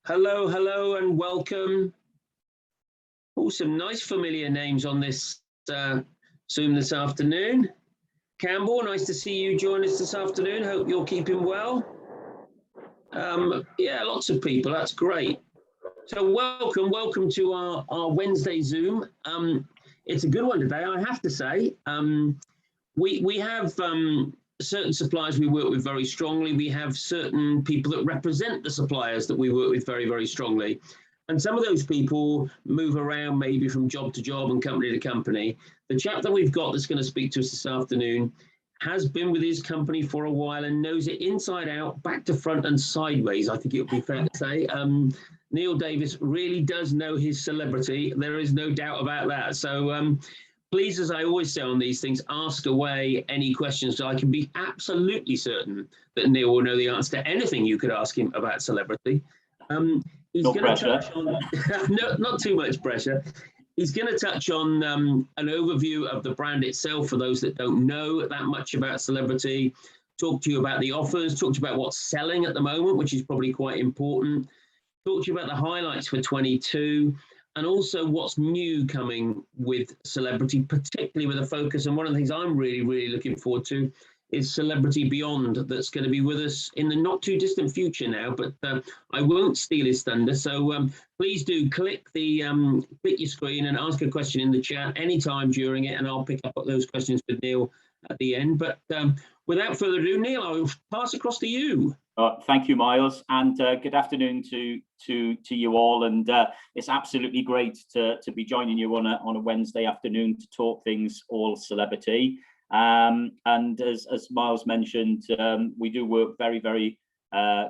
Hello, hello, and welcome. Oh, some nice familiar names on this Zoom this afternoon. Campbell, nice to see you join us this afternoon. Hope you're keeping well. Yeah, lots of people. That's great. So welcome to our Wednesday Zoom. It's a good one today, I have to say. We have certain suppliers we work with very strongly. We have certain people that represent the suppliers that we work with very, very strongly. And some of those people move around maybe from job to job and company to company. The chap that we've got that's going to speak to us this afternoon has been with his company for a while and knows it inside out, back to front and sideways, I think it would be fair to say. Neil Davis really does know his celebrity. There is no doubt about that. So please, as I always say on these things, ask away any questions so I can be absolutely certain that Neil will know the answer to anything you could ask him about celebrity. He's no going to pressure. touch on, no, not too much pressure. He's going to touch on an overview of the brand itself for those that don't know that much about celebrity, talk to you about the offers, talk to you about what's selling at the moment, which is probably quite important, talk to you about the highlights for 22, and also what's new coming with celebrity, particularly with a focus. And one of the things I'm really looking forward to is Celebrity Beyond, that's going to be with us in the not too distant future now, but I won't steal his thunder. So please do click your screen and ask a question in the chat anytime during it, and I'll pick up those questions with Neil at the end. But without further ado, Neil, I'll pass across to you. Thank you, Miles, and good afternoon to you all. And it's absolutely great to be joining you on a Wednesday afternoon to talk things all celebrity. And as Miles mentioned, we do work very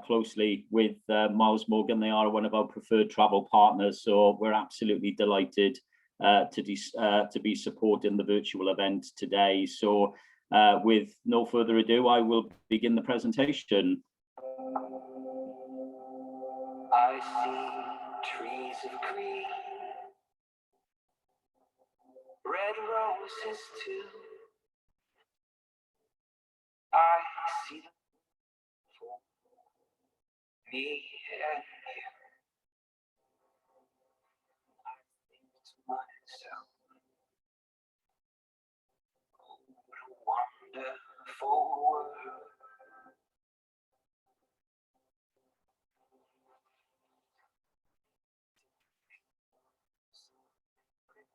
closely with Miles Morgan. They are one of our preferred travel partners, so we're absolutely delighted to be supporting the virtual event today. So with no further ado, I will begin the presentation. I see trees of green, red roses too. I see them for me and you. I think to myself, oh, what a wonderful world.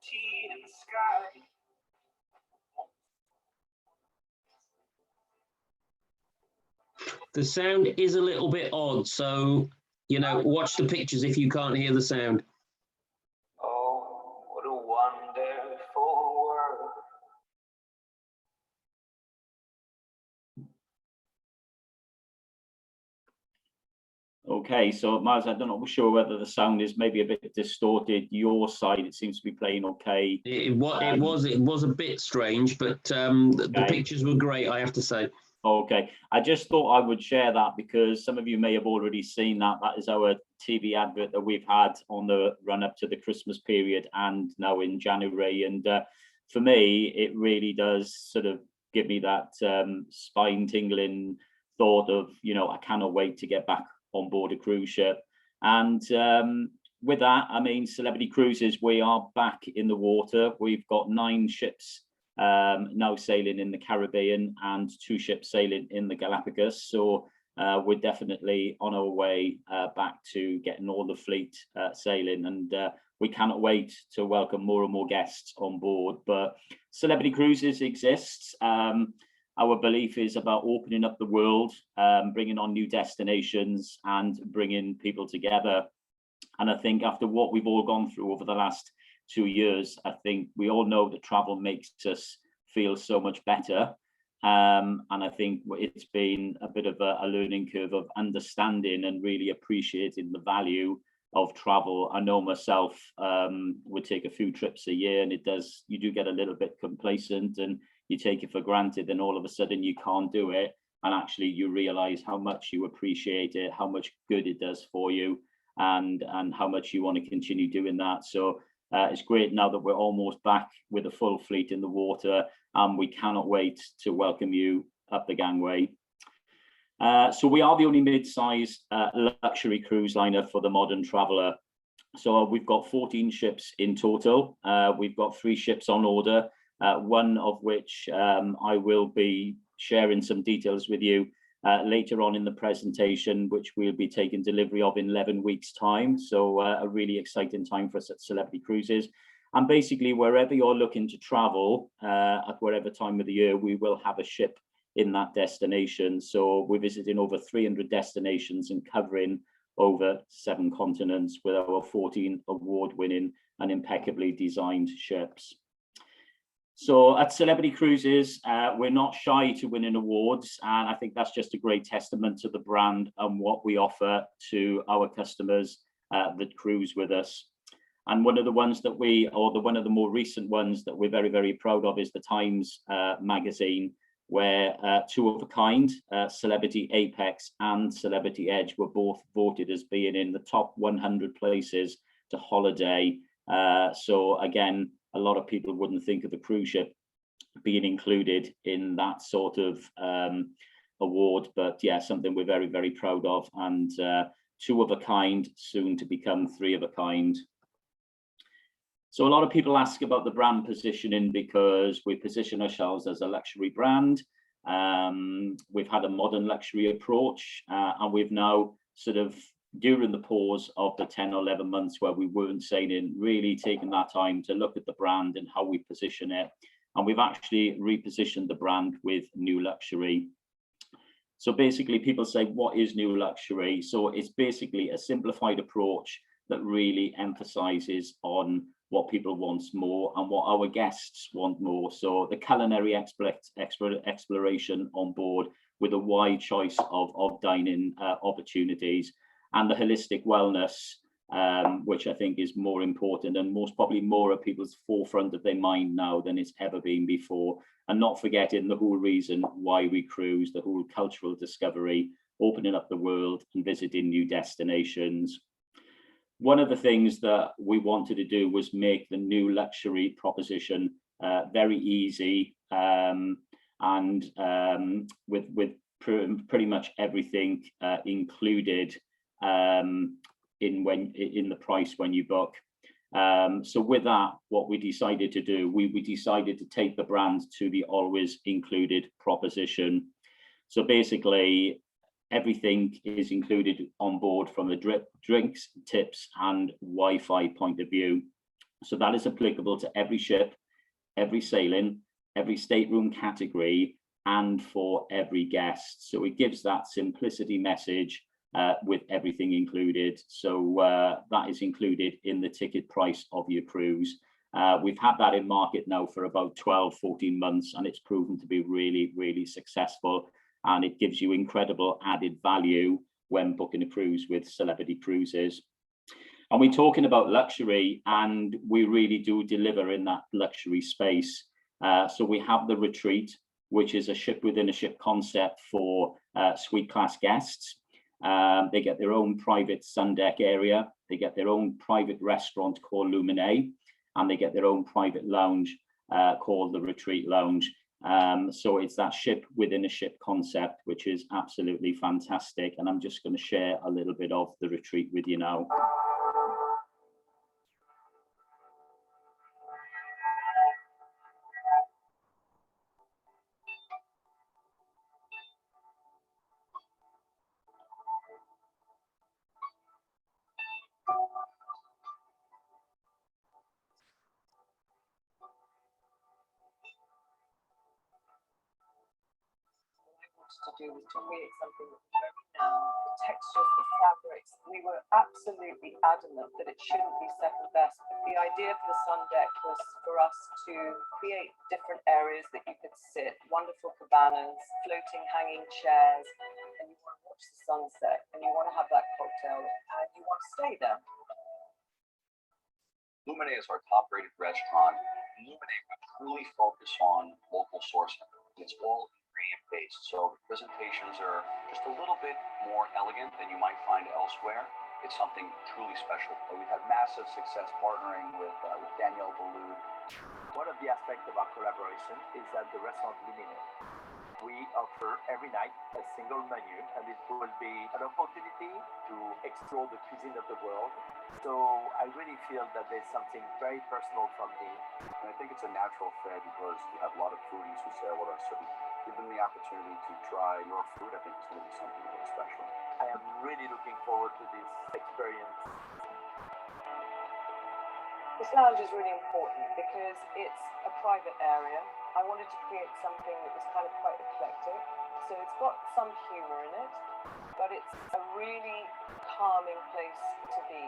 Tea in the sky. The sound is a little bit odd, so, you know, watch the pictures if you can't hear the sound. Oh, what a wonderful world. Okay, so Miles, I'm not sure whether the sound is maybe a bit distorted. Your side, it seems to be playing okay. It was a bit strange, but the pictures were great, I have to say. Okay, I just thought I would share that because some of you may have already seen that. That is our TV advert that we've had on the run up to the Christmas period and now in January. And for me, it really does sort of give me that spine tingling thought of, you know, I cannot wait to get back on board a cruise ship. And with that, I mean, Celebrity Cruises, we are back in the water. We've got 9 ships now sailing in the Caribbean and 2 ships sailing in the Galapagos. So we're definitely on our way back to getting all the fleet sailing, and we cannot wait to welcome more and more guests on board. But Celebrity Cruises exists. Our belief is about opening up the world, bringing on new destinations and bringing people together. And I think after what we've all gone through over the last 2 years, I think we all know that travel makes us feel so much better. And I think it's been a bit of a learning curve of understanding and really appreciating the value of travel. I know myself would take a few trips a year, and you do get a little bit complacent and you take it for granted, and all of a sudden you can't do it. And actually you realize how much you appreciate it, how much good it does for you, and how much you want to continue doing that. So it's great now that we're almost back with a full fleet in the water, and we cannot wait to welcome you up the gangway. So we are the only mid-size luxury cruise liner for the modern traveller. So we've got 14 ships in total. We've got 3 ships on order, one of which I will be sharing some details with you later on in the presentation, which we'll be taking delivery of in 11 weeks' time. So a really exciting time for us at Celebrity Cruises. And basically, wherever you're looking to travel, at whatever time of the year, we will have a ship in that destination. So we're visiting over 300 destinations and covering over 7 continents with our 14 award-winning and impeccably designed ships. So at Celebrity Cruises, we're not shy to winning awards, and I think that's just a great testament to the brand and what we offer to our customers that cruise with us. And one of the ones that one of the more recent ones that we're very, very proud of is the Times magazine, where 2 of a kind, Celebrity Apex and Celebrity Edge, were both voted as being in the top 100 places to holiday. So again, a lot of people wouldn't think of a cruise ship being included in that sort of award, but yeah, something we're very, very proud of. And 2 of a kind, soon to become 3 of a kind. So a lot of people ask about the brand positioning because we position ourselves as a luxury brand. We've had a modern luxury approach, and we've now sort of, during the pause of the 10 or 11 months where we weren't sailing, really taken that time to look at the brand and how we position it. And we've actually repositioned the brand with new luxury. So basically people say, what is new luxury? So it's basically a simplified approach that really emphasizes on what people want more and what our guests want more. So the culinary exploration on board with a wide choice of dining opportunities, and the holistic wellness, which I think is more important and most probably more at people's forefront of their mind now than it's ever been before. And not forgetting the whole reason why we cruise, the whole cultural discovery, opening up the world and visiting new destinations. One of the things that we wanted to do was make the new luxury proposition very easy, and with pretty much everything included in the price when you book. So with that, what we decided to do, we decided to take the brand to the always included proposition. So basically, everything is included on board from the drinks, tips, and Wi-Fi point of view. So that is applicable to every ship, every sailing, every stateroom category, and for every guest. So it gives that simplicity message with everything included. So that is included in the ticket price of your cruise. We've had that in market now for about 12, 14 months, and it's proven to be really, really successful. And it gives you incredible added value when booking a cruise with Celebrity Cruises. And we're talking about luxury, and we really do deliver in that luxury space. So we have the Retreat, which is a ship within a ship concept for suite class guests. They get their own private sun deck area. They get their own private restaurant called Illuminae, and they get their own private lounge called the Retreat Lounge. So it's that ship within a ship concept, which is absolutely fantastic. And I'm just going to share a little bit of the Retreat with you now. To do was to create something very the textures, the fabrics. We were absolutely adamant that it shouldn't be second best. The idea for the sun deck was for us to create different areas that you could sit, wonderful cabanas, floating hanging chairs, and you want to watch the sunset and you want to have that cocktail and you want to stay there. Illuminae is our top-rated restaurant. Illuminae would truly focus on local sourcing. It's all ingredient-based, so the presentations are just a little bit more elegant than you might find elsewhere. It's something truly special. We've had massive success partnering with Danielle Boulud. One of the aspects of our collaboration is that the restaurant Illuminae We offer every night a single menu, and it will be an opportunity to explore the cuisine of the world. So I really feel that there's something very personal from me. And I think it's a natural fit because we have a lot of foodies who sail with us. So give them the opportunity to try your food. I think it's going to be something really special. I am really looking forward to this experience. This lounge is really important because it's a private area. I wanted to create something that was kind of quite eclectic. So it's got some humour in it, but it's a really calming place to be.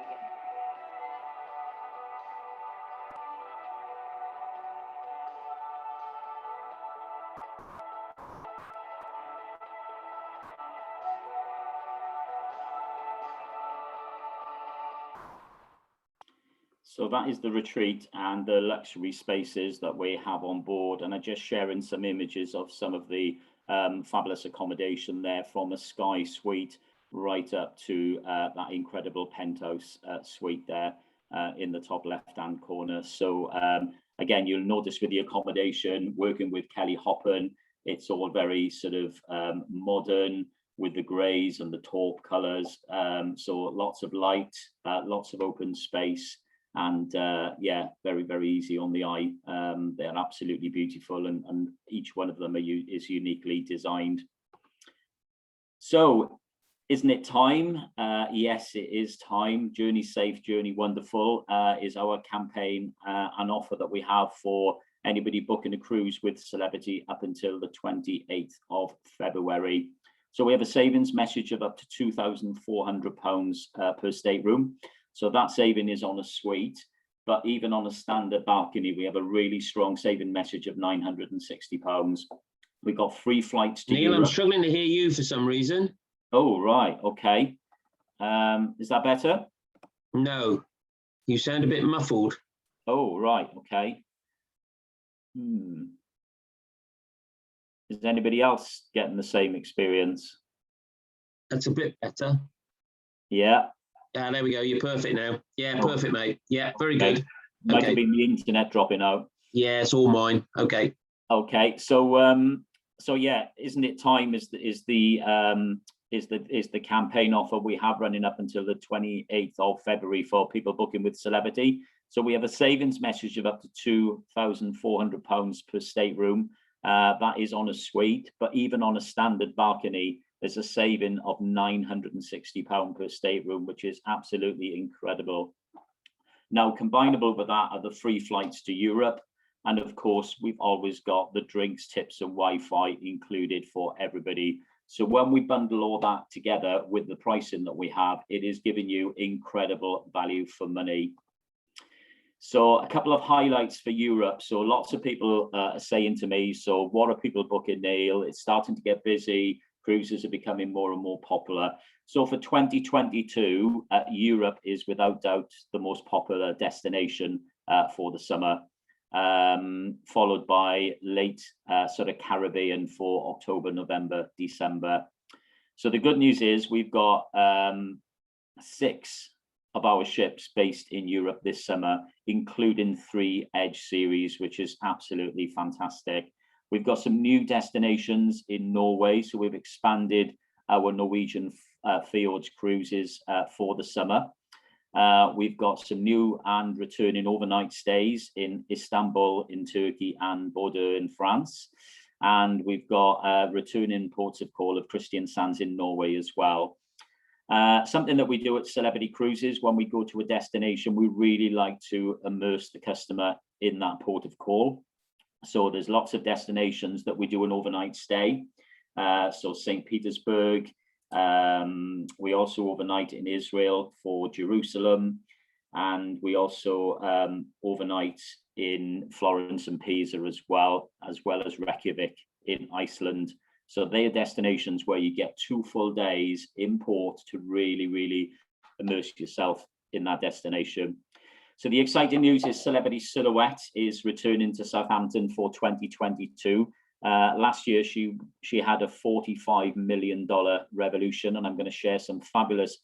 So that is the retreat and the luxury spaces that we have on board. And I'm just sharing some images of some of the fabulous accommodation there, from a sky suite right up to that incredible penthouse suite there in the top left-hand corner. So again, you'll notice with the accommodation, working with Kelly Hoppen, it's all very sort of modern with the greys and the taupe colours. So lots of light, lots of open space. And yeah, very, very easy on the eye. They're absolutely beautiful, and each one of them is uniquely designed. So isn't it time? Yes, it is time. Journey Safe, Journey Wonderful is our campaign and offer that we have for anybody booking a cruise with Celebrity up until the 28th of February. So we have a savings message of up to £2,400 per stateroom. So that saving is on a suite, but even on a standard balcony, we have a really strong saving message of £960. We've got free flights to Neil, Europe. I'm struggling to hear you for some reason. Oh, right. Okay. Is that better? No, you sound a bit muffled. Oh, right. Okay. Is anybody else getting the same experience? That's a bit better. Yeah. Ah, there we go. You're perfect now. Yeah, Oh. perfect, mate. Yeah, very Okay. good. Might Okay. have been the internet dropping out. Yeah, it's all mine. Okay. Okay. So so yeah, isn't it time is the campaign offer we have running up until the 28th of February for people booking with Celebrity. So we have a savings message of up to £2,400 per stateroom. That is on a suite, but even on a standard balcony, there's a saving of £960 per stateroom, which is absolutely incredible. Now, combinable with that are the free flights to Europe. And of course, we've always got the drinks, tips and Wi-Fi included for everybody. So when we bundle all that together with the pricing that we have, it is giving you incredible value for money. So a couple of highlights for Europe. So lots of people are saying to me, so what are people booking, Neil? It's starting to get busy. Cruises are becoming more and more popular. So for 2022, Europe is without doubt the most popular destination for the summer, followed by late sort of Caribbean for October, November, December. So the good news is we've got 6 of our ships based in Europe this summer, including 3 Edge series, which is absolutely fantastic. We've got some new destinations in Norway, so we've expanded our Norwegian fjords cruises for the summer. We've got some new and returning overnight stays in Istanbul in Turkey and Bordeaux in France. And we've got returning ports of call of Kristiansand in Norway as well. Something that we do at Celebrity Cruises, when we go to a destination, we really like to immerse the customer in that port of call. So there's lots of destinations that we do an overnight stay. So St. Petersburg, we also overnight in Israel for Jerusalem, and we also overnight in Florence and Pisa as well as Reykjavik in Iceland. So they are destinations where you get 2 full days in port to really, really immerse yourself in that destination. So the exciting news is Celebrity Silhouette is returning to Southampton for 2022. Last year, she had a $45 million revolution, and I'm going to share some fabulous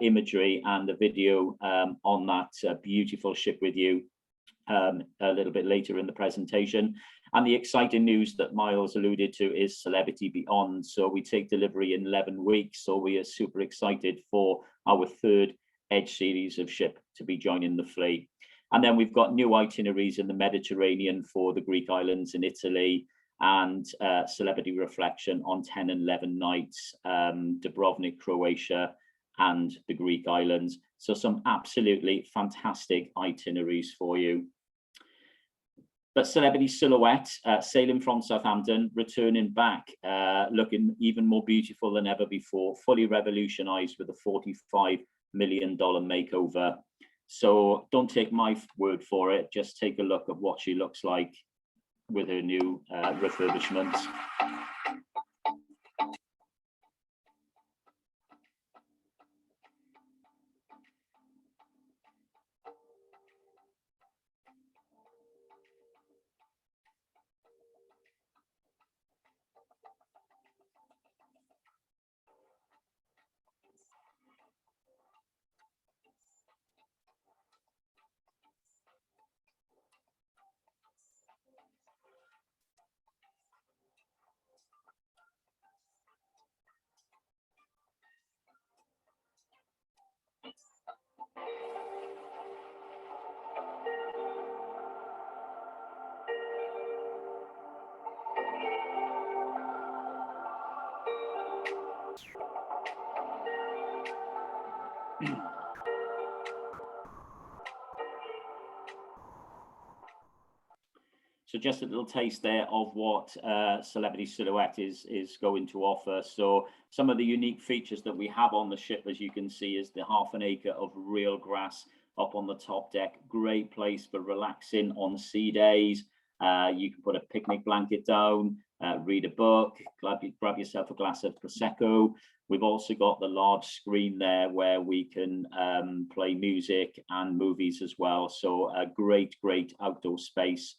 imagery and a video on that beautiful ship with you a little bit later in the presentation. And the exciting news that Miles alluded to is Celebrity Beyond. So we take delivery in 11 weeks. So we are super excited for our third Edge series of ship to be joining the fleet. And then we've got new itineraries in the Mediterranean for the Greek islands in Italy, and Celebrity Reflection on 10 and 11 nights, Dubrovnik, Croatia, and the Greek islands. So some absolutely fantastic itineraries for you. But Celebrity Silhouette, sailing from Southampton, returning back, looking even more beautiful than ever before, fully revolutionized with a $45 million makeover. So don't take my word for it, just take a look at what she looks like with her new refurbishments. So just a little taste there of what Celebrity Silhouette is going to offer. So some of the unique features that we have on the ship, as you can see, is the half an acre of real grass up on the top deck. Great place for relaxing on sea days. You can put a picnic blanket down, read a book, grab yourself a glass of Prosecco. We've also got the large screen there where we can play music and movies as well. So a great outdoor space.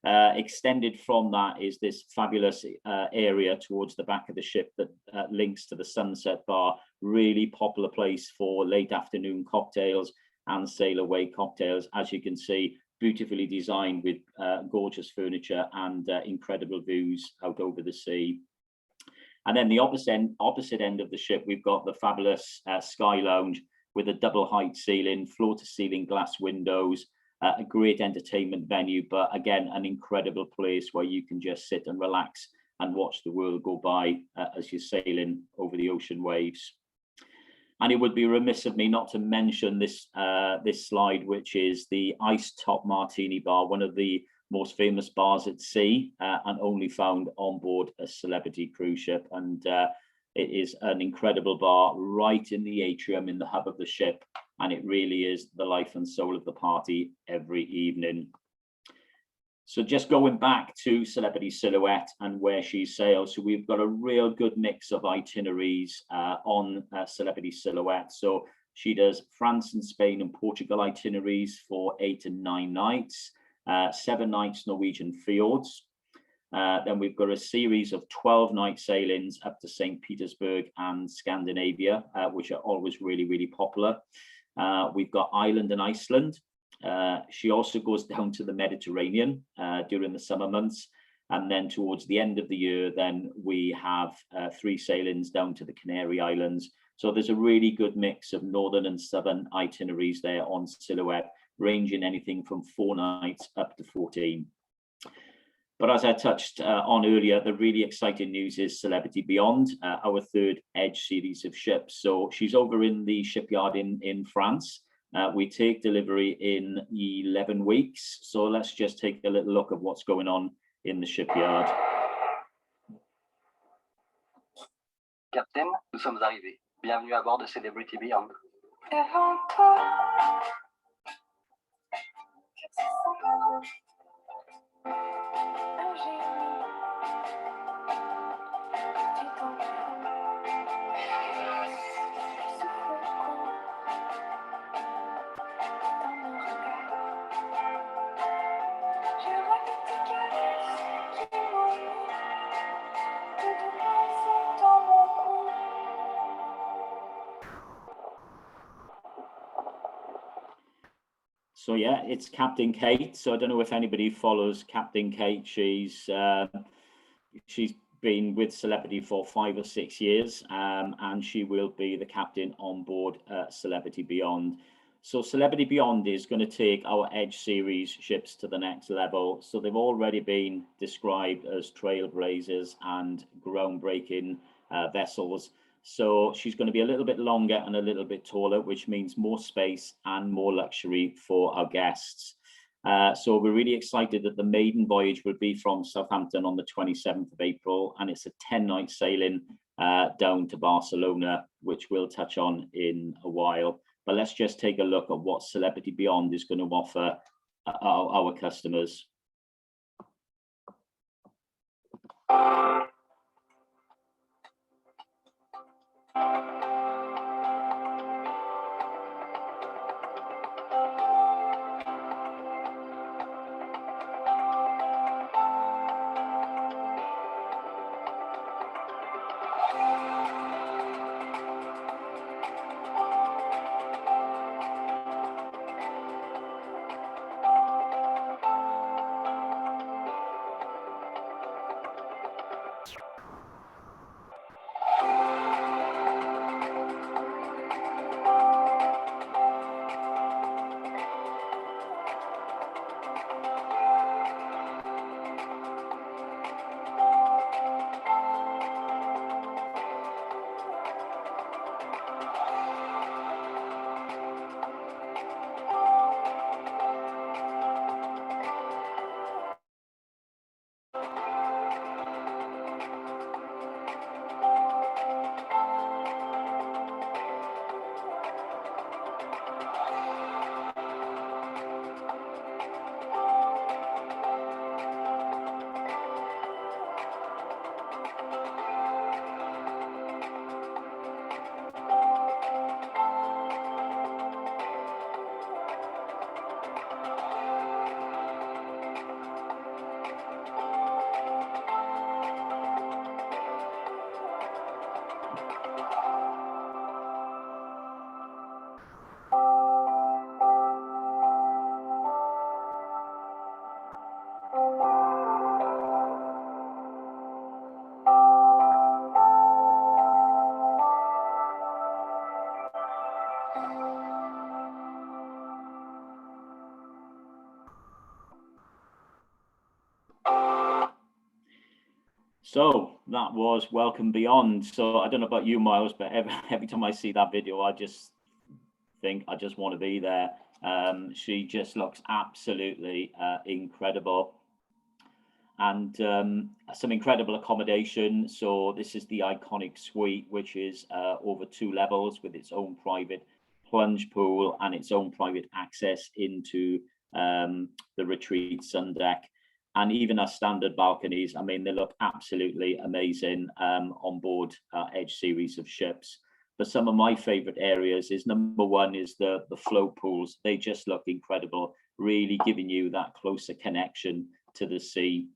Extended from that is this fabulous area towards the back of the ship that links to the Sunset Bar. Really popular place for late afternoon cocktails and sail away cocktails. As you can see, beautifully designed with gorgeous furniture and incredible views out over the sea. And then the opposite end of the ship, we've got the fabulous Sky Lounge with a double height ceiling, floor to ceiling glass windows. A great entertainment venue, but again, an incredible place where you can just sit and relax and watch the world go by as you're sailing over the ocean waves. And it would be remiss of me not to mention this this slide, which is the Ice Top Martini Bar, one of the most famous bars at sea, and only found on board a Celebrity cruise ship. And it is an incredible bar right in the atrium in the hub of the ship. And it really is the life and soul of the party every evening. So just going back to Celebrity Silhouette and where she sails. So we've got a real good mix of itineraries on Celebrity Silhouette. So she does France and Spain and Portugal itineraries for 8 and 9 nights, 7 nights Norwegian fjords. Then we've got a series of 12-night sailings up to St. Petersburg and Scandinavia, which are always really popular. We've got Ireland and Iceland. She also goes down to the Mediterranean during the summer months. And then towards the end of the year, then we have 3 sailings down to the Canary Islands. So there's a really good mix of northern and southern itineraries there on Silhouette, ranging anything from 4 nights up to 14. But as I touched on earlier, the really exciting news is Celebrity Beyond, our third Edge series of ships. So she's over in the shipyard in France. We take delivery in 11 weeks. So let's just take a little look at what's going on in the shipyard. Captain, nous sommes arrivés. Bienvenue à bord de Celebrity Beyond. So yeah, it's Captain Kate. So I don't know if anybody follows Captain Kate. She's been with Celebrity for 5 or 6 years, and she will be the captain on board Celebrity Beyond. So Celebrity Beyond is going to take our Edge series ships to the next level. So they've already been described as trailblazers and groundbreaking vessels. So she's going to be a little bit longer and a little bit taller, which means more space and more luxury for our guests. So we're really excited that the maiden voyage will be from Southampton on the 27th of April, and it's a 10-night sailing down to Barcelona, which we'll touch on in a while. But let's just take a look at what Celebrity Beyond is going to offer our customers. So that was Welcome Beyond. So I don't know about you, Miles, but every time I see that video, I just think I just want to be there. She just looks absolutely incredible. And some incredible accommodation. So this is the iconic suite, which is over 2 levels with its own private plunge pool and its own private access into the retreat sun deck. And even our standard balconies, I mean, they look absolutely amazing on board our Edge series of ships. But some of my favorite areas is, number one, is the float pools. They just look incredible, really giving you that closer connection to the sea.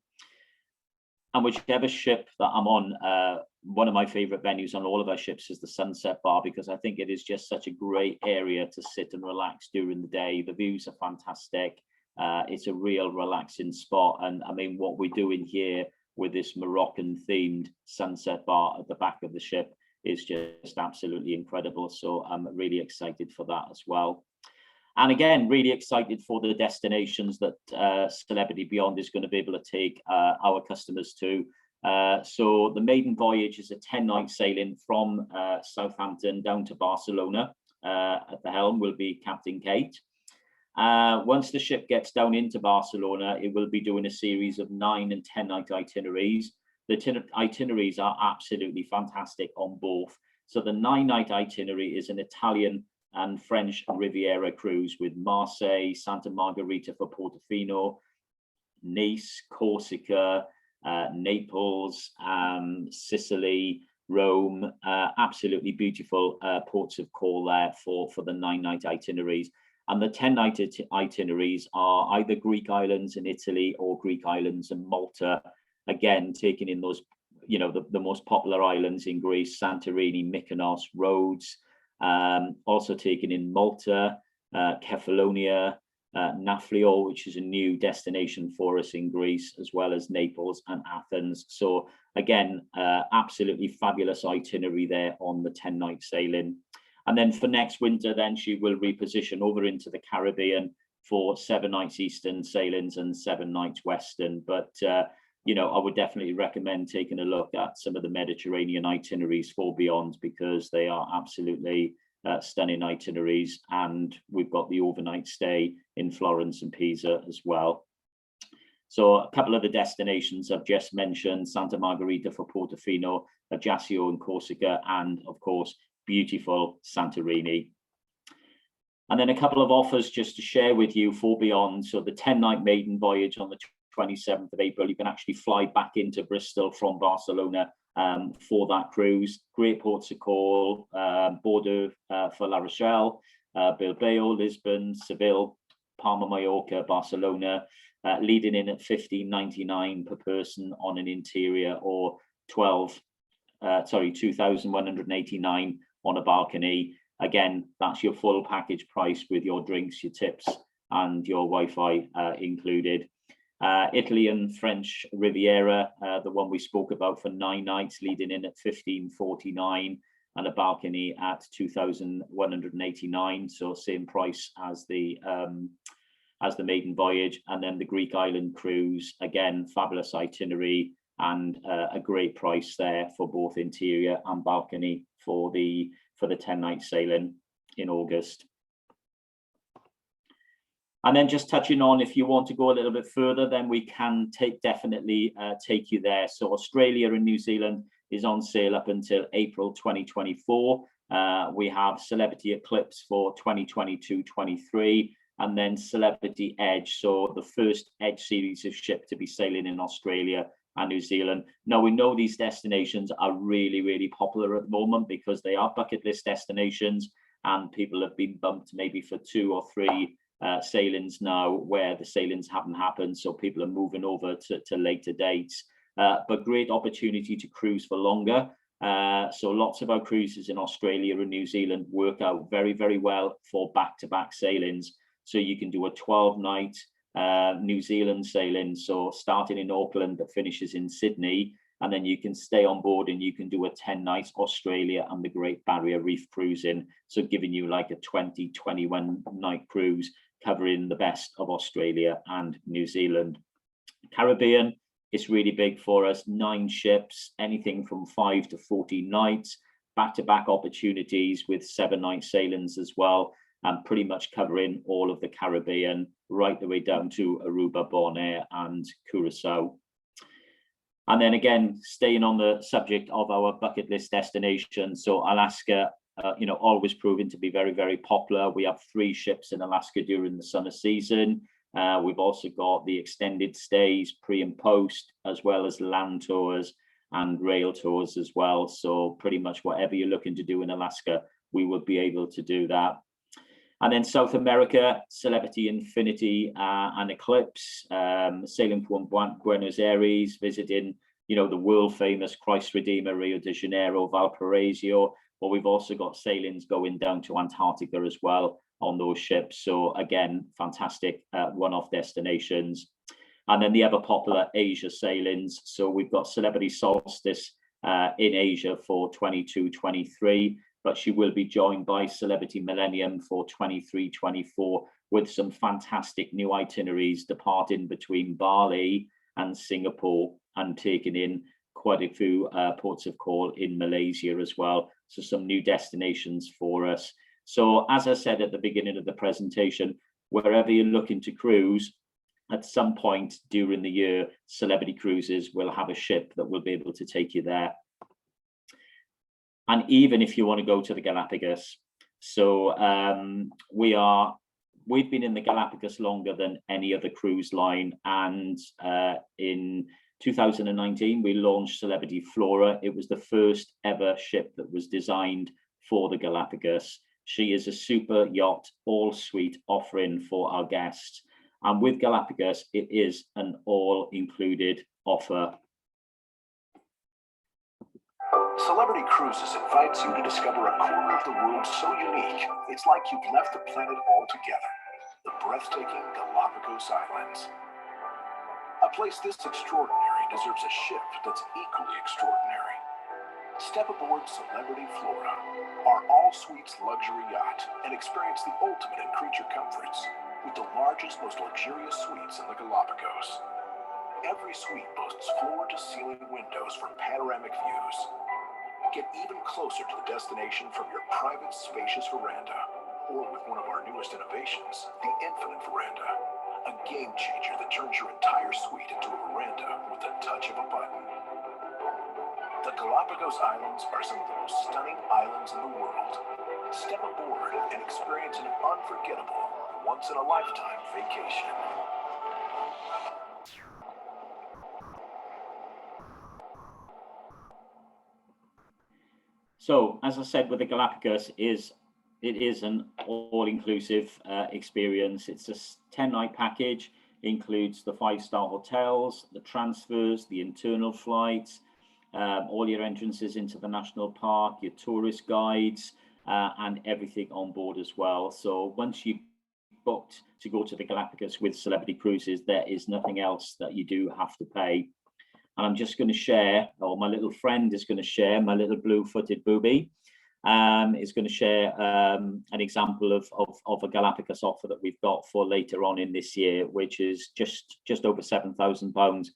And whichever ship that I'm on, one of my favorite venues on all of our ships is the Sunset Bar, because I think it is just such a great area to sit and relax during the day. The views are fantastic. It's a real relaxing spot. And I mean, what we're doing here with this Moroccan themed Sunset Bar at the back of the ship is just absolutely incredible. So I'm really excited for that as well. And again, really excited for the destinations that Celebrity Beyond is going to be able to take our customers to. So the maiden voyage is a 10-night sailing from Southampton down to Barcelona. At the helm will be Captain Kate. Once the ship gets down into Barcelona, it will be doing a series of 9 and 10-night itineraries. The itineraries are absolutely fantastic on both. So the 9-night itinerary is an Italian and French Riviera cruise with Marseille, Santa Margherita for Portofino, Nice, Corsica, Naples, Sicily, Rome, absolutely beautiful ports of call there for the 9-night itineraries. And the 10-night itineraries are either Greek islands in Italy or Greek islands in Malta, again, taking in those, you know, the most popular islands in Greece, Santorini, Mykonos, Rhodes, also taking in Malta, Kefalonia, Nafplio, which is a new destination for us in Greece, as well as Naples and Athens. So again, absolutely fabulous itinerary there on the 10-night sailing. And then for next winter, then she will reposition over into the Caribbean for 7 nights Eastern sailings and 7 nights Western. But you know, I would definitely recommend taking a look at some of the Mediterranean itineraries for Beyond, because they are absolutely stunning itineraries. And we've got the overnight stay in Florence and Pisa as well. So a couple of the destinations I've just mentioned: Santa Margherita for Portofino, Ajaccio and Corsica, and of course, beautiful Santorini. And then a couple of offers just to share with you for Beyond. So the 10-night maiden voyage on the 27th of April, you can actually fly back into Bristol from Barcelona for that cruise. Great ports of call: Bordeaux for La Rochelle, Bilbao, Lisbon, Seville, Palma, Mallorca, Barcelona, leading in at $15.99 per person on an interior, or 2,189 on a balcony. Again, that's your full package price with your drinks, your tips, and your Wi-Fi included. Italy and French Riviera, the one we spoke about, for 9 nights, leading in at $15.49 and a balcony at 2,189. So same price as the maiden voyage. And then the Greek island cruise, again, fabulous itinerary and a great price there for both interior and balcony for the 10-night sailing in August. And then just touching on, if you want to go a little bit further, then we can definitely take you there. So Australia and New Zealand is on sale up until April 2024. We have Celebrity Eclipse for 2022-23, and then Celebrity Edge. So the first Edge series of ship to be sailing in Australia and New Zealand. Now, we know these destinations are really, really popular at the moment because they are bucket list destinations, and people have been bumped maybe for 2 or 3 sailings now where the sailings haven't happened, so people are moving over to later dates. But great opportunity to cruise for longer. So lots of our cruises in Australia and New Zealand work out very, very well for back-to-back sailings. So you can do a 12-night New Zealand sailing, so starting in Auckland that finishes in Sydney, and then you can stay on board and you can do a 10-night Australia and the Great Barrier Reef cruising, so giving you like a 21 night cruise covering the best of Australia and New Zealand. Caribbean is really big for us: 9 ships, anything from 5 to 14 nights, back-to-back opportunities with 7-night sailings as well, and pretty much covering all of the Caribbean, right the way down to Aruba, Bonaire and Curacao. And then again, staying on the subject of our bucket list destinations, so Alaska, you know, always proven to be very, very popular. We have 3 ships in Alaska during the summer season. We've also got the extended stays, pre and post, as well as land tours and rail tours as well. So pretty much whatever you're looking to do in Alaska, we would be able to do that. And then South America, Celebrity Infinity and Eclipse, sailing from Buenos Aires, visiting, you know, the world famous Christ Redeemer, Rio de Janeiro, Valparaiso. But we've also got sailings going down to Antarctica as well on those ships. So again, fantastic one-off destinations. And then the ever popular Asia sailings. So we've got Celebrity Solstice in Asia for 22-23. But she will be joined by Celebrity Millennium for 23-24, with some fantastic new itineraries departing between Bali and Singapore, and taking in quite a few ports of call in Malaysia as well. So some new destinations for us. So as I said at the beginning of the presentation, wherever you're looking to cruise, at some point during the year, Celebrity Cruises will have a ship that will be able to take you there. And even if you want to go to the Galapagos, so we've been in the Galapagos longer than any other cruise line, and in 2019 we launched Celebrity Flora. It was the first ever ship that was designed for the Galapagos. She is a super yacht, all-suite offering for our guests, and with Galapagos it is an all-included offer. Celebrity Cruises invites you to discover a corner of the world so unique, it's like you've left the planet altogether. the breathtaking Galapagos Islands. A place this extraordinary deserves a ship that's equally extraordinary. Step aboard Celebrity Flora, our all-suites luxury yacht, and experience the ultimate in creature comforts with the largest, most luxurious suites in the Galapagos. Every suite boasts floor-to-ceiling windows for panoramic views. Get even closer to the destination from your private, spacious veranda, or with one of our newest innovations, the Infinite Veranda, a game changer that turns your entire suite into a veranda with the touch of a button. The Galapagos Islands are some of the most stunning islands in the world. Step aboard and experience an unforgettable, once-in-a-lifetime vacation. So, as I said, with the Galapagos, it is an all-inclusive experience. It's a 10-night package, includes the 5-star hotels, the transfers, the internal flights, all your entrances into the national park, your tourist guides, and everything on board as well. So once you booked to go to the Galapagos with Celebrity Cruises, there is nothing else that you do have to pay. And I'm just going to share, or my little friend is going to share, my little blue-footed booby is going to share an example of a Galapagos offer that we've got for later on in this year, which is just over £7,000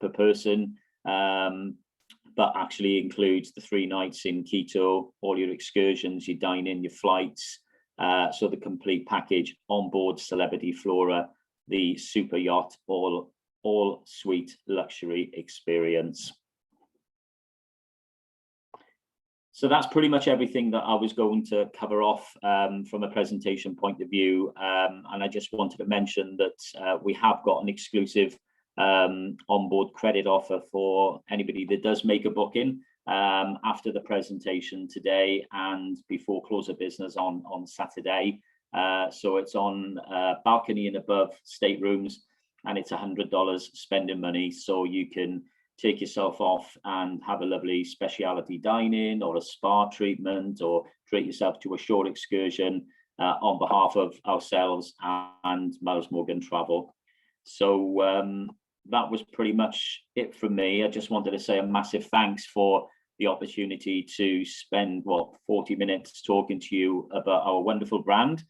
per person. But actually includes the 3 nights in Quito, all your excursions, your dining, your flights. So the complete package on board Celebrity Flora, the super yacht, all suite luxury experience. So that's pretty much everything that I was going to cover off from a presentation point of view. And I just wanted to mention that we have got an exclusive onboard credit offer for anybody that does make a booking after the presentation today and before close of business on Saturday. So it's on balcony and above staterooms, and it's $100 spending money, so you can take yourself off and have a lovely speciality dining or a spa treatment, or treat yourself to a short excursion on behalf of ourselves and Miles Morgan Travel. So that was pretty much it from me. I just wanted to say a massive thanks for the opportunity to spend 40 minutes talking to you about our wonderful brand,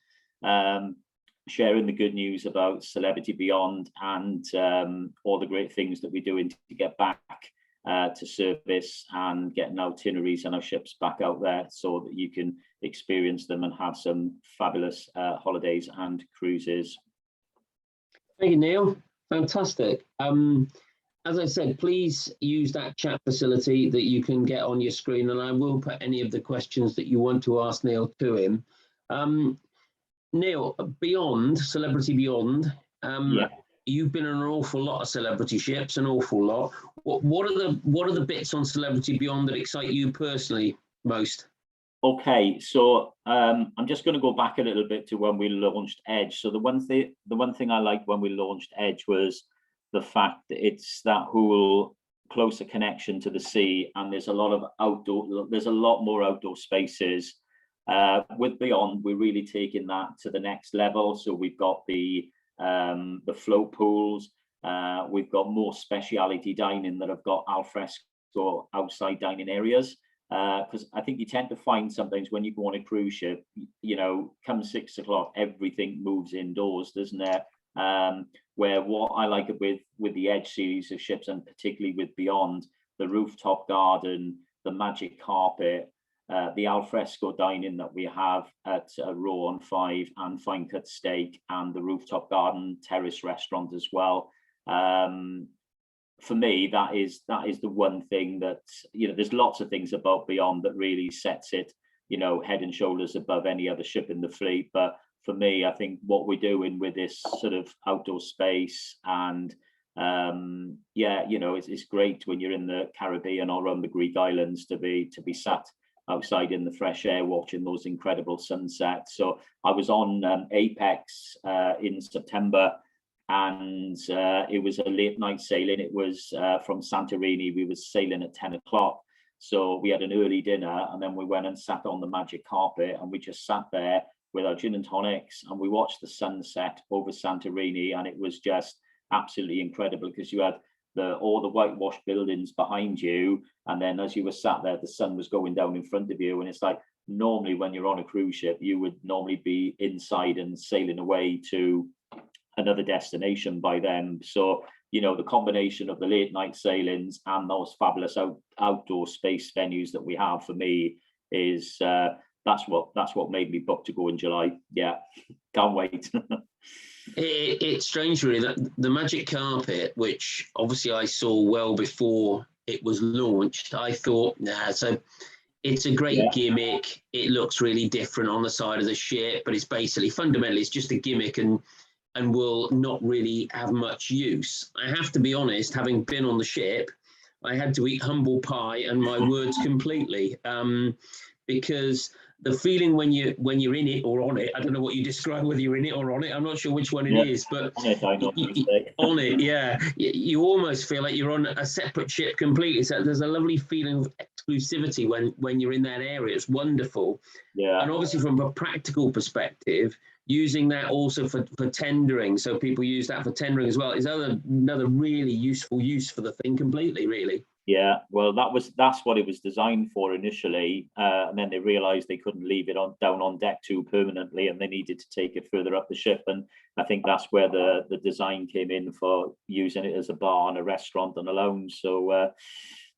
sharing the good news about Celebrity Beyond, and all the great things that we're doing to get back to service and getting our itineraries and our ships back out there so that you can experience them and have some fabulous holidays and cruises. Thank you, Neil. Fantastic. As I said, please use that chat facility that you can get on your screen, and I will put any of the questions that you want to ask Neil to him. Neil, beyond Celebrity Beyond, you've been on an awful lot of celebrity ships, an awful lot. What are the bits on Celebrity Beyond that excite you personally most? Okay, so I'm just going to go back a little bit to when we launched Edge. So the one thing I liked when we launched Edge was the fact that it's that whole closer connection to the sea, and there's a lot more outdoor spaces. With Beyond, we're really taking that to the next level. So we've got the float pools, we've got more speciality dining that have got al fresco outside dining areas. Because I think you tend to find sometimes when you go on a cruise ship, come 6 o'clock, everything moves indoors, doesn't it? Where what I like with the Edge series of ships, and particularly with Beyond, the rooftop garden, the magic carpet, the alfresco dining that we have at Row on 5 and Fine Cut Steak, and the rooftop garden terrace restaurant as well. For me, that is the one thing that, there's lots of things about Beyond that really sets it, head and shoulders above any other ship in the fleet. But for me, I think what we're doing with this sort of outdoor space, and it's great when you're in the Caribbean or around the Greek islands to be sat outside in the fresh air watching those incredible sunsets. So I was on Apex in September, and it was a late night sailing. It was from Santorini. We were sailing at 10 o'clock. So we had an early dinner, and then we went and sat on the magic carpet, and we just sat there with our gin and tonics, and we watched the sunset over Santorini, and it was just absolutely incredible because you had all the whitewashed buildings behind you, and then as you were sat there, the sun was going down in front of you. And it's like, normally when you're on a cruise ship, you would normally be inside and sailing away to another destination by then. So, you know, the combination of the late night sailings and those fabulous outdoor space venues that we have, for me, is that's what made me book to go in July. Yeah, can't wait. It's strange, really, that the Magic Carpet, which obviously I saw well before it was launched, I thought, so it's a great gimmick. It looks really different on the side of the ship, but it's basically, fundamentally, it's just a gimmick and will not really have much use. I have to be honest, having been on the ship, I had to eat humble pie and my words completely, because the feeling when you're in it or on it, I don't know what you describe, whether you're in it or on it. I'm not sure which one it is, but on it, yeah, you almost feel like you're on a separate ship completely. So there's a lovely feeling of exclusivity when you're in that area. It's wonderful. Yeah. And obviously from a practical perspective, using that also for tendering, so people use that for tendering as well, is another really useful use for the thing completely, really. Yeah, well, that's what it was designed for initially, and then they realised they couldn't leave it down on deck too permanently, and they needed to take it further up the ship. And I think that's where the design came in for using it as a bar and a restaurant and a lounge. So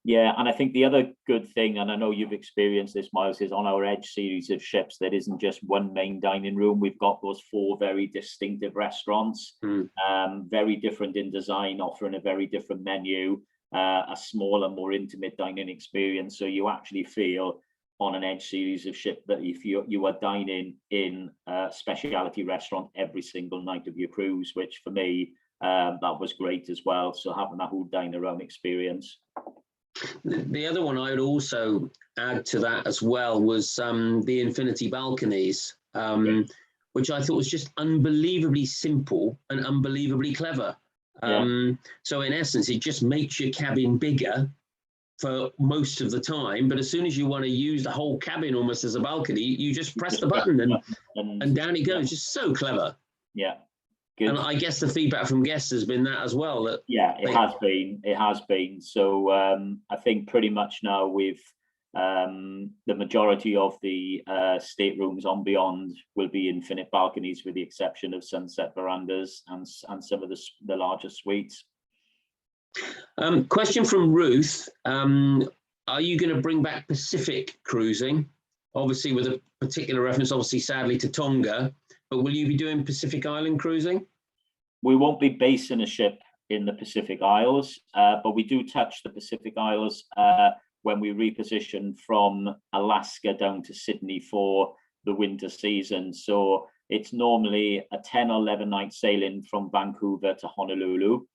yeah, and I think the other good thing, and I know you've experienced this, Miles, is on our Edge series of ships, there isn't just one main dining room. We've got those 4 very distinctive restaurants, very different in design, offering a very different menu. A smaller, more intimate dining experience. So you actually feel on an Edge series of ship that if you are dining in a speciality restaurant every single night of your cruise, which for me, that was great as well. So having that whole dine around experience. The other one I would also add to that as well was the Infinity Balconies, which I thought was just unbelievably simple and unbelievably clever. So in essence, it just makes your cabin bigger for most of the time, but as soon as you want to use the whole cabin almost as a balcony, you just press the button and down it goes. Just so clever. Yeah, good. And I guess the feedback from guests has been that as well. That it has been. So I think pretty much now we've the majority of the staterooms on Beyond will be infinite balconies, with the exception of sunset verandas and some of the larger suites. Question from Ruth: are you going to bring back Pacific cruising? Obviously, with a particular reference, obviously, sadly, to Tonga. But will you be doing Pacific Island cruising? We won't be basing a ship in the Pacific Isles, but we do touch the Pacific Isles when we reposition from Alaska down to Sydney for the winter season. So it's normally a 10 or 11 night sailing from Vancouver to Honolulu.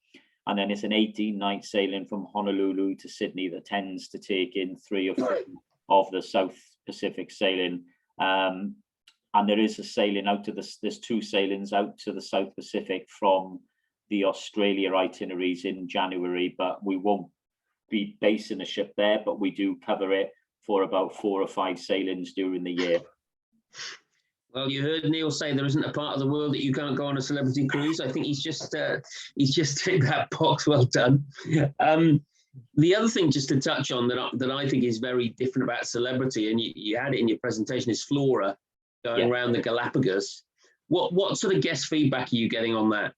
And then it's an 18-night sailing from Honolulu to Sydney that tends to take in 3 or 4 of the South Pacific sailing. And there is a sailing out to there's 2 sailings out to the South Pacific from the Australia itineraries in January, but we won't be basing a ship there, but we do cover it for about 4 or 5 sailings during the year. Well, you heard Neil say there isn't a part of the world that you can't go on a celebrity cruise. I think he's just ticked that box. Well done. The other thing just to touch on that I think is very different about celebrity, and you had it in your presentation, is Flora going around the Galapagos. What sort of guest feedback are you getting on that?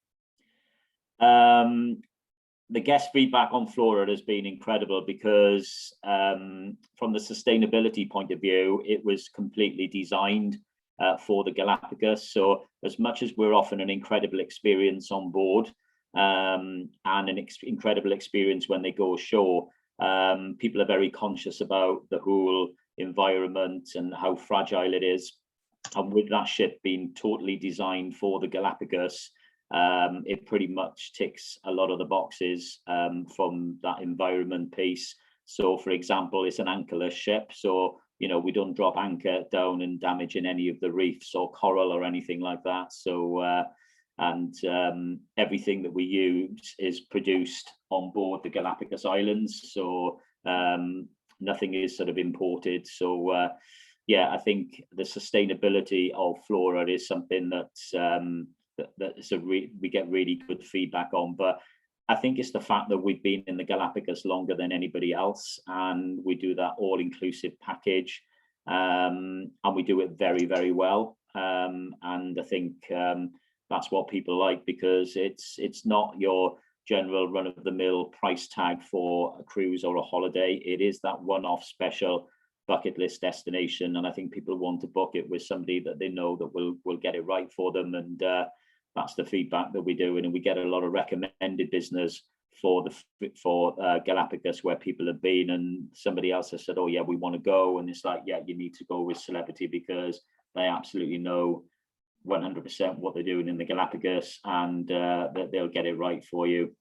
The guest feedback on Flora has been incredible because from the sustainability point of view, it was completely designed for the Galapagos. So as much as we're offering an incredible experience on board and an incredible experience when they go ashore, people are very conscious about the whole environment and how fragile it is. And with that ship being totally designed for the Galapagos, it pretty much ticks a lot of the boxes from that environment piece. So, for example, it's an anchorless ship. So, you know, we don't drop anchor down and damaging any of the reefs or coral or anything like that. So, everything that we use is produced on board the Galapagos Islands. So, nothing is sort of imported. So, yeah, I think the sustainability of Flora is something that's we get really good feedback on. But I think it's the fact that we've been in the Galapagos longer than anybody else, and we do that all-inclusive package, and we do it very, very well. And I think that's what people like, because it's not your general run-of-the-mill price tag for a cruise or a holiday. It is that one-off special bucket list destination, and I think people want to book it with somebody that they know that will get it right for them. And that's the feedback that we do, and we get a lot of recommended business for Galapagos, where people have been, and somebody else has said, oh yeah, we want to go, and it's like, yeah, you need to go with Celebrity, because they absolutely know 100% what they're doing in the Galapagos, and that they'll get it right for you.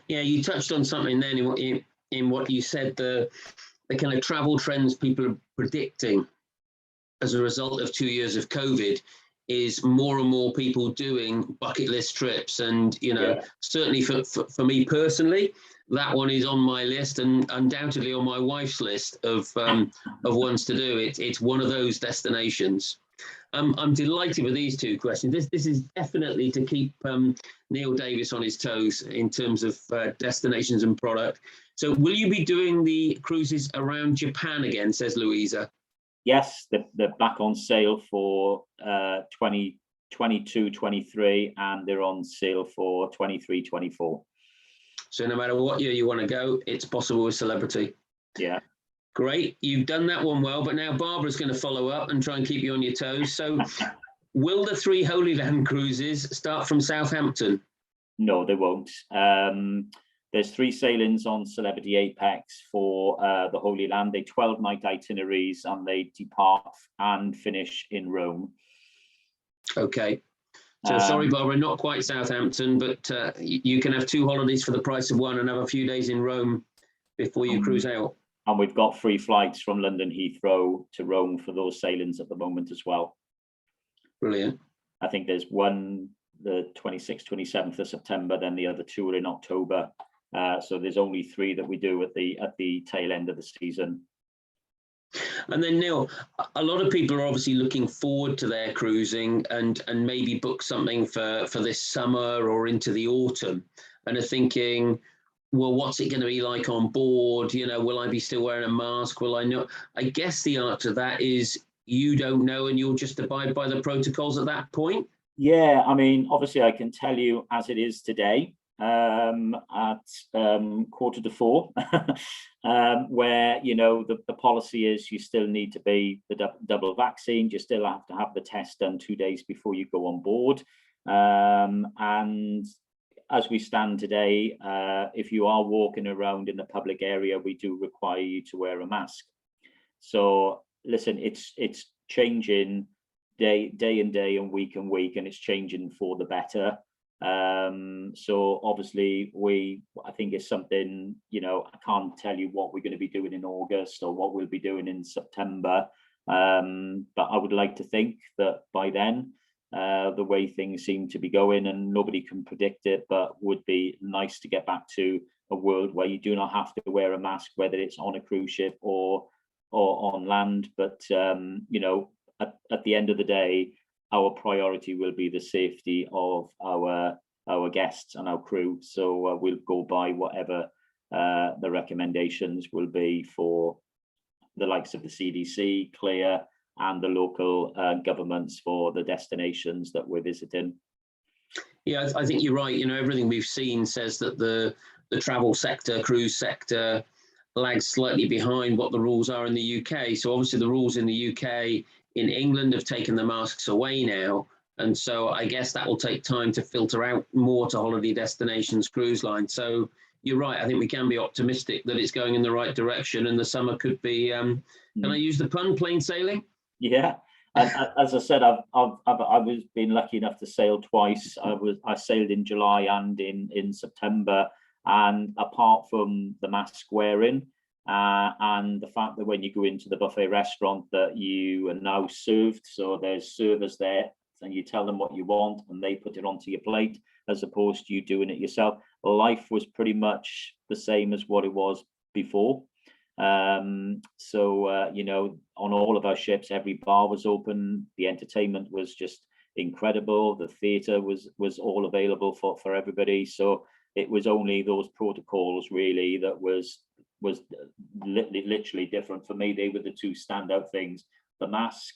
Yeah, you touched on something then in what you said, the kind of travel trends people are predicting as a result of 2 years of COVID is more and more people doing bucket list trips. And, you know, certainly for me personally, that one is on my list, and undoubtedly on my wife's list of ones to do. It's one of those destinations. I'm delighted with these two questions. This is definitely to keep Neil Davis on his toes in terms of destinations and product. So will you be doing the cruises around Japan again, says Louisa? Yes, they're back on sale for 2022-23, and they're on sale for 23-24. So no matter what year you want to go, it's possible with Celebrity. Yeah. Great, you've done that one well, but now Barbara's going to follow up and try and keep you on your toes. So will the 3 Holy Land cruises start from Southampton? No, they won't. There's 3 sailings on Celebrity Apex for the Holy Land. They're 12-night itineraries, and they depart and finish in Rome. Okay. So sorry, Barbara, not quite Southampton, but you can have 2 holidays for the price of one and have a few days in Rome before you cruise out. And we've got free flights from London Heathrow to Rome for those sailings at the moment as well. Brilliant. I think there's one the 26th, 27th of September, then the other 2 are in October. So there's only 3 that we do at the tail end of the season. And then Neil, a lot of people are obviously looking forward to their cruising and maybe book something for this summer or into the autumn, and are thinking, well, what's it going to be like on board? You know, will I be still wearing a mask? Will I not? I guess the answer to that is you don't know, and you'll just abide by the protocols at that point. Yeah, I mean, obviously I can tell you as it is today, at 3:45, where, you know, the policy is you still need to be the double vaccine. You still have to have the test done 2 days before you go on board. And as we stand today, if you are walking around in the public area, we do require you to wear a mask. So listen, it's changing day and day and week, and it's changing for the better. So obviously I think it's something, you know, I can't tell you what we're going to be doing in August or what we'll be doing in September, but I would like to think that by then, the way things seem to be going, and nobody can predict it, but would be nice to get back to a world where you do not have to wear a mask, whether it's on a cruise ship or on land. But you know, at the end of the day, our priority will be the safety of our guests and our crew. So we'll go by whatever the recommendations will be for the likes of the CDC, CLIA, and the local governments for the destinations that we're visiting. Yeah, I think you're right. You know, everything we've seen says that the travel sector, cruise sector, lags slightly behind what the rules are in the UK. So obviously the rules in the UK, in England, have taken the masks away now. And so I guess that will take time to filter out more to holiday destinations, cruise lines. So you're right. I think we can be optimistic that it's going in the right direction, and the summer could be, can I use the pun, plain sailing? Yeah. As I said, I've been lucky enough to sail twice. I sailed in July and in September, and apart from the mask wearing and the fact that when you go into the buffet restaurant that you are now served, so there's servers there and you tell them what you want and they put it onto your plate, as opposed to you doing it yourself. Life was pretty much the same as what it was before. You know, on all of our ships, every bar was open. The entertainment was just incredible. The theatre was all available for everybody. So it was only those protocols really that was literally different for me. They were the two standout things: the mask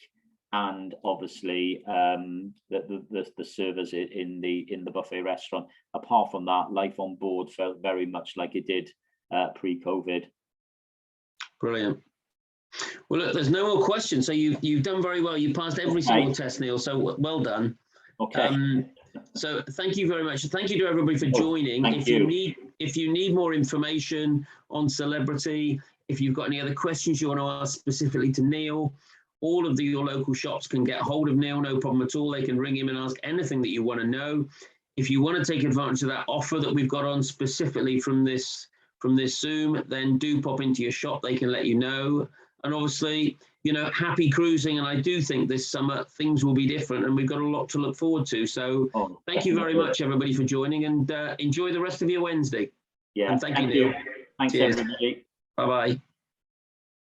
and obviously the servers in the buffet restaurant. Apart from that, life on board felt very much like it did pre-COVID. Brilliant. Well, look, there's no more questions. So you've done very well. You passed every single test, Neil. So well done. Okay. So thank you very much. Thank you to everybody for joining. Thank you. If you need more information on Celebrity, if you've got any other questions you want to ask specifically to Neil, all of your local shops can get hold of Neil, no problem at all. They can ring him and ask anything that you want to know. If you want to take advantage of that offer that we've got on specifically from this Zoom, then do pop into your shop. They can let you know. And obviously, you know, happy cruising. And I do think this summer things will be different and we've got a lot to look forward to. So thank you very much, everybody, for joining, and enjoy the rest of your Wednesday. Yeah, and thank you, Neil. Thanks, Cheers. everybody. Bye-bye.